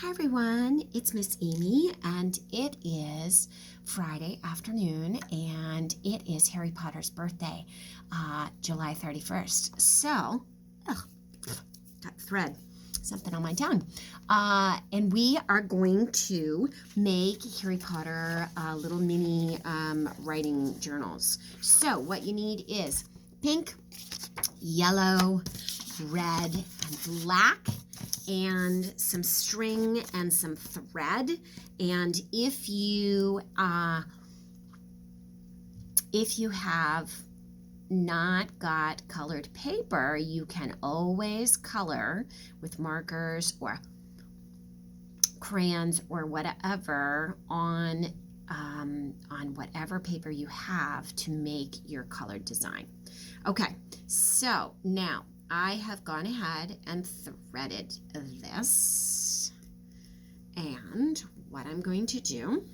Hi everyone, it's Miss Amy and it is Friday afternoon and it is Harry Potter's birthday, July 31st. So, got thread, something on my tongue. And we are going to make Harry Potter little mini writing journals. So what you need is pink, yellow, red, and black, and some string and some thread. And if you have not got colored paper, you can always color with markers or crayons or whatever on whatever paper you have to make your colored design. Okay, so now I have gone ahead and threaded this, and what I'm going to do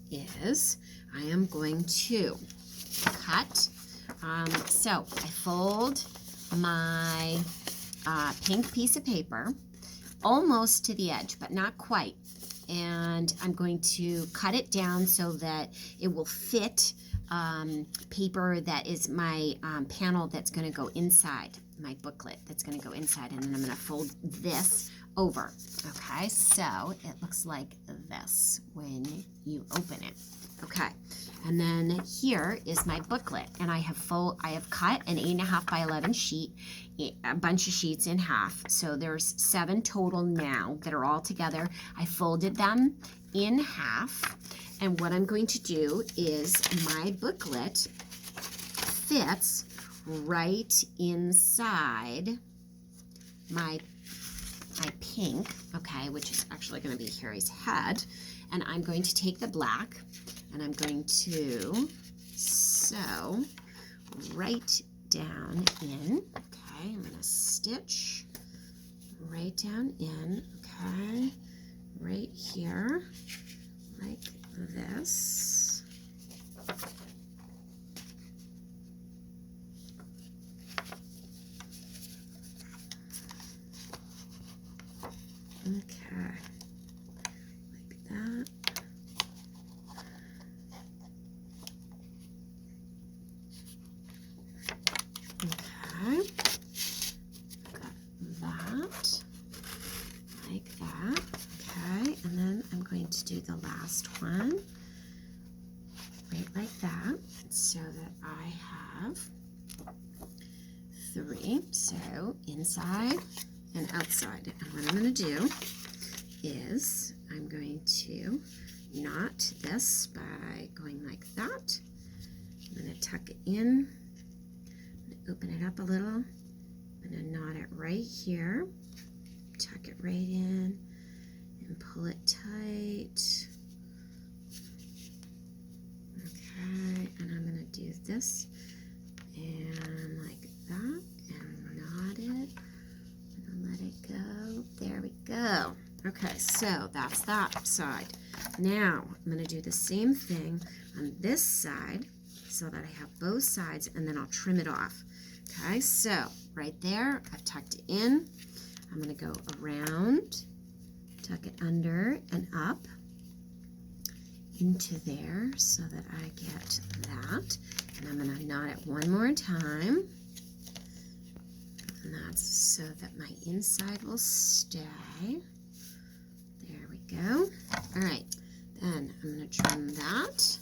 is I am going to cut. So I fold my pink piece of paper almost to the edge, but not quite, and I'm going to cut it down so that it will fit paper that is my panel that's going to go inside my booklet, that's going to go inside, and then I'm going to fold this over. Okay, so it looks like this when you open it. Okay, and then here is my booklet, and I have cut an 8.5 by 11 sheet, a bunch of sheets in half. So there's 7 total now that are all together. I folded them in half, and what I'm going to do is my booklet fits right inside my pink, okay, which is actually going to be Harry's head, and I'm going to take the black and I'm going to sew right down in. Okay, I'm going to stitch right down in, okay, right here, like this. Okay, like that. Okay, got that, like that. Okay, and then I'm going to do the last one, right like that, so that I have 3, so inside and outside. And what I'm going to do is I'm going to knot this by going like that. I'm going to tuck it in, open it up a little. I'm going to knot it right here, tuck it right in, and pull it tight. Okay, and I'm going to do this and like that, and knot it, and let it go. There we go. Okay, so that's that side. Now I'm going to do the same thing on this side so that I have both sides, and then I'll trim it off. Okay, so right there, I've tucked it in. I'm going to go around, tuck it under and up into there so that I get that. And I'm going to knot it one more time. And that's so that my inside will stay. There we go. All right, then I'm going to trim that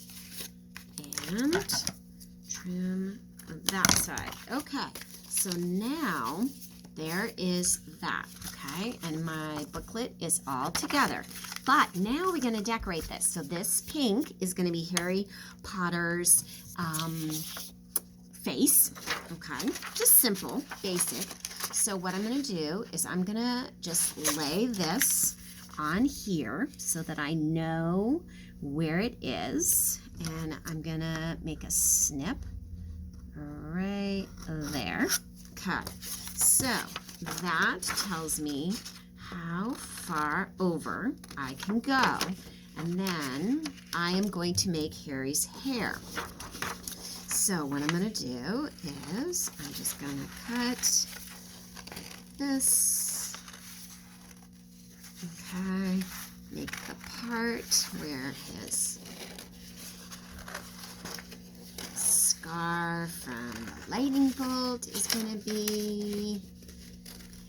and trim that side. Okay, so now there is that, okay, and my booklet is all together. But now we're going to decorate this. So this pink is going to be Harry Potter's face, okay, just simple, basic. So what I'm going to do is I'm going to just lay this on here so that I know where it is, and I'm going to make a snip right there. Okay, so that tells me how far over I can go, and then I am going to make Harry's hair. So what I'm going to do is I'm just going to cut this. Okay, make the part where his scarf from the lightning bolt is going to be.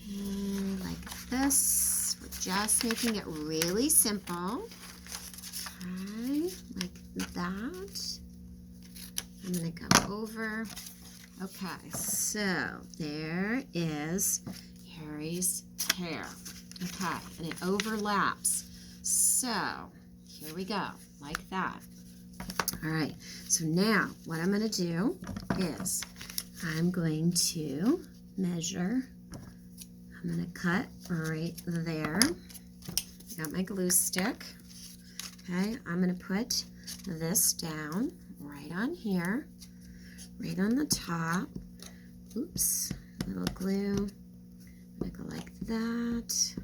And like this. We're just making it really simple. Okay, like that. I'm going to go over. Okay, so there is Harry's hair. Okay, and it overlaps. So here we go, like that. All right, so now what I'm going to do is I'm going to measure. I'm going to cut right there. Got my glue stick. Okay, I'm going to put this down right on here, right on the top. Oops, little glue. I'm going to go like that.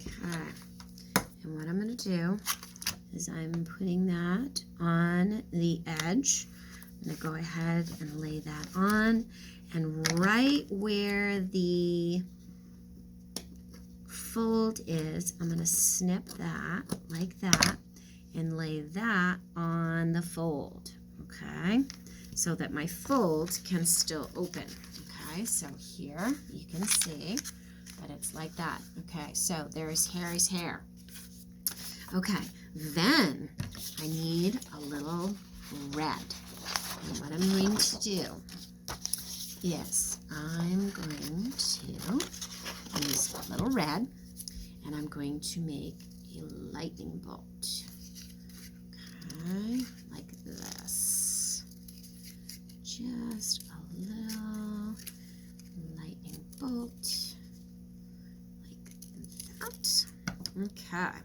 Okay, and what I'm going to do is I'm putting that on the edge. I'm going to go ahead and lay that on, and right where the fold is, I'm going to snip that like that and lay that on the fold, okay, so that my fold can still open. Okay, so here you can see that it's like that. Okay, so there's Harry's hair. Okay, then I need a little red. And what I'm going to do is I'm going to use a little red, and I'm going to make a lightning bolt. Okay, like this. Just a little lightning bolt, like that. Okay,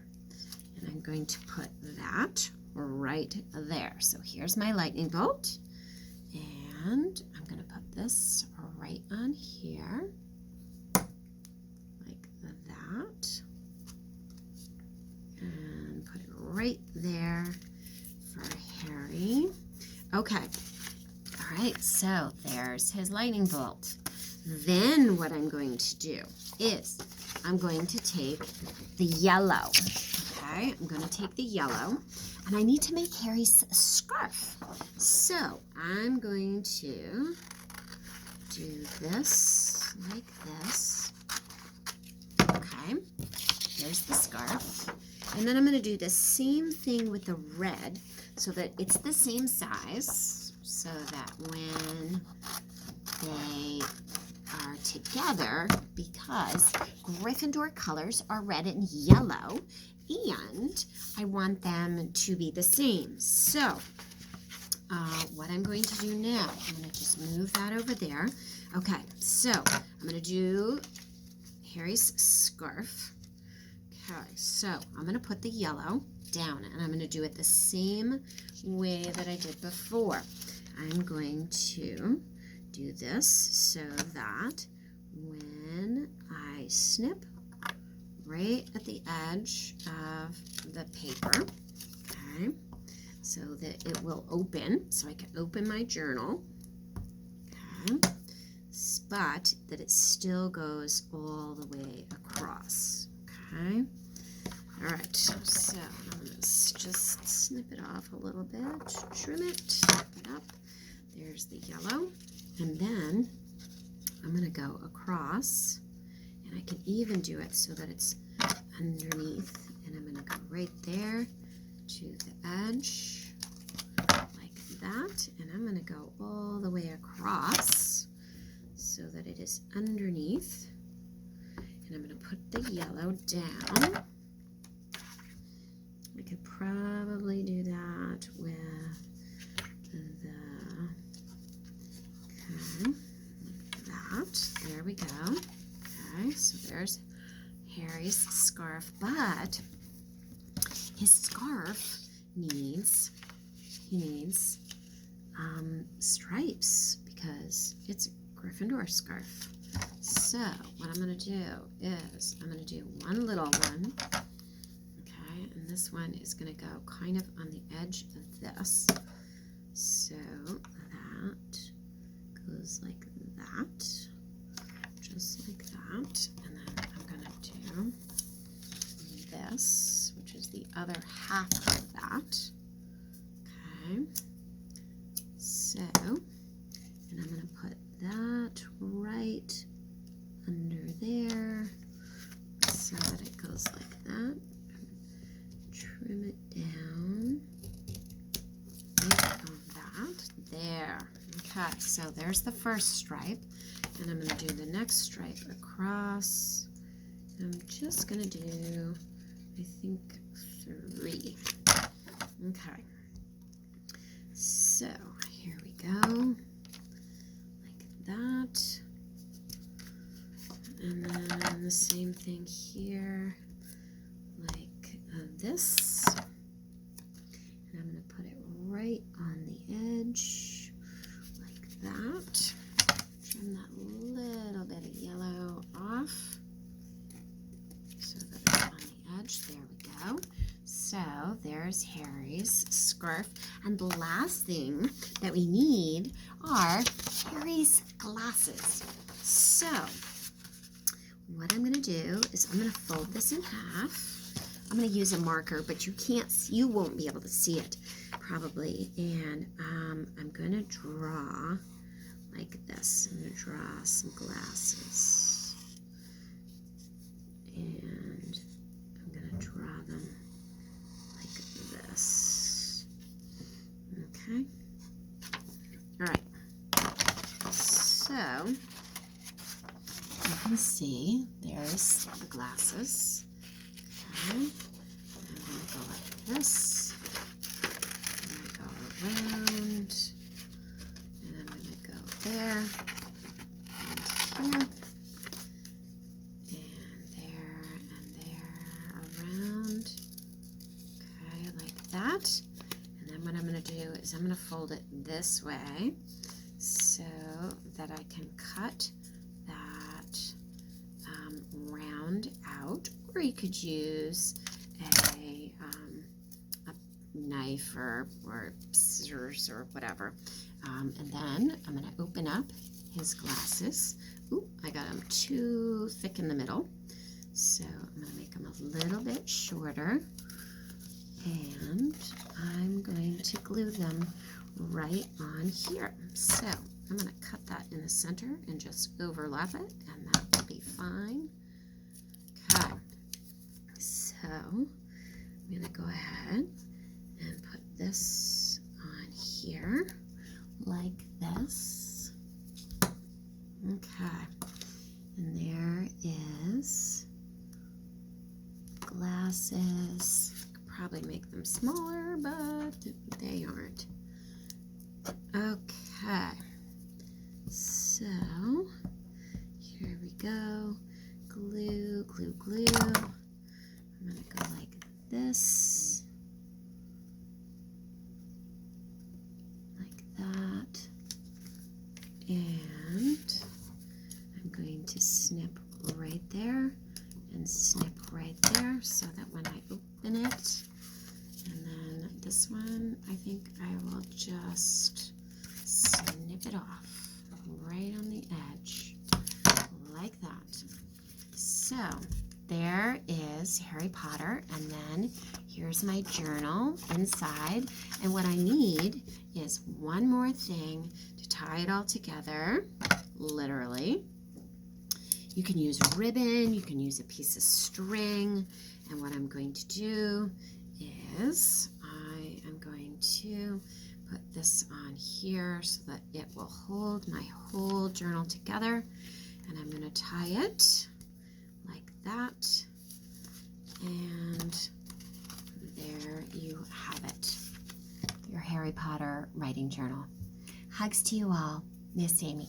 and I'm going to put that right there. So here's my lightning bolt, and I'm going to put this right on here, like that, and put it right there for Harry. Okay, all right, so there's his lightning bolt. Then what I'm going to do is I'm going to take the yellow. Okay, I'm going to take the yellow, and I need to make Harry's scarf. So I'm going to do this like this. Okay, there's the scarf. And then I'm going to do the same thing with the red so that it's the same size, so that when they are together, because Gryffindor colors are red and yellow, and I want them to be the same. So what I'm going to do now, I'm going to just move that over there. Okay, so I'm going to do Harry's scarf. Okay, so I'm going to put the yellow down, and I'm going to do it the same way that I did before. I'm going to do this so that when I snip right at the edge of the paper, okay, so that it will open, so I can open my journal, okay, but that it still goes all the way across, okay. All right, so I'm going to just snip it off a little bit, trim it, snip it up. There's the yellow, and then I'm going to go across, and I can even do it so that it's underneath, and I'm going to go right there to the edge like that, and I'm going to go all the way across so that it is underneath, and I'm going to put the yellow down. I could probably do that with the, okay, like that. There we go. Okay, so there's Harry's scarf, but his scarf needs, stripes because it's a Gryffindor scarf. So what I'm going to do is I'm going to do one little one. And this one is going to go kind of on the edge of this, so that goes like that, just like that, and then I'm going to do this, which is the other half of that. Okay. So, and I'm going to put that right under there so that it goes like that. Trim it down like that. There. Okay, so there's the first stripe, and I'm going to do the next stripe across. I'm just going to do, I think, 3. Okay. So here we go, like that, and then the same thing here, like this, and I'm going to put it right on the edge, like that. Trim that little bit of yellow off so that it's on the edge. There we go. So there's Harry's scarf. And the last thing that we need are Harry's glasses. So what I'm going to do is I'm going to fold this in half. I'm going to use a marker, but you won't be able to see it probably. And I'm going to draw like this. I'm going to draw some glasses. And I'm going to draw them like this. Okay. All right. So you can see there's the glasses. Okay. I'm going to go like this. I'm going to go around. And I'm going to go there. And here. That, and then what I'm going to do is I'm going to fold it this way so that I can cut that round out, or you could use a knife or scissors or whatever, and then I'm going to open up his glasses. Ooh, I got them too thick in the middle, so I'm going to make them a little bit shorter. And I'm going to glue them right on here. So I'm going to cut that in the center and just overlap it, and that will be fine. Okay, so I'm going to go ahead and put this on here like this. Okay, and there is glasses. Probably make them smaller, but they aren't. Okay, so here we go. Glue, glue, glue. I'm going to go like this, like that, and I'm going to snip right there and snip right there so that when I open it, and then this one, I think I will just snip it off right on the edge like that. So there is Harry Potter, and then here's my journal inside, and what I need is one more thing to tie it all together, literally. You can use ribbon, you can use a piece of string, and what I'm going to do is I am going to put this on here so that it will hold my whole journal together, and I'm going to tie it like that, and there you have it, your Harry Potter writing journal. Hugs to you all, Miss Amy.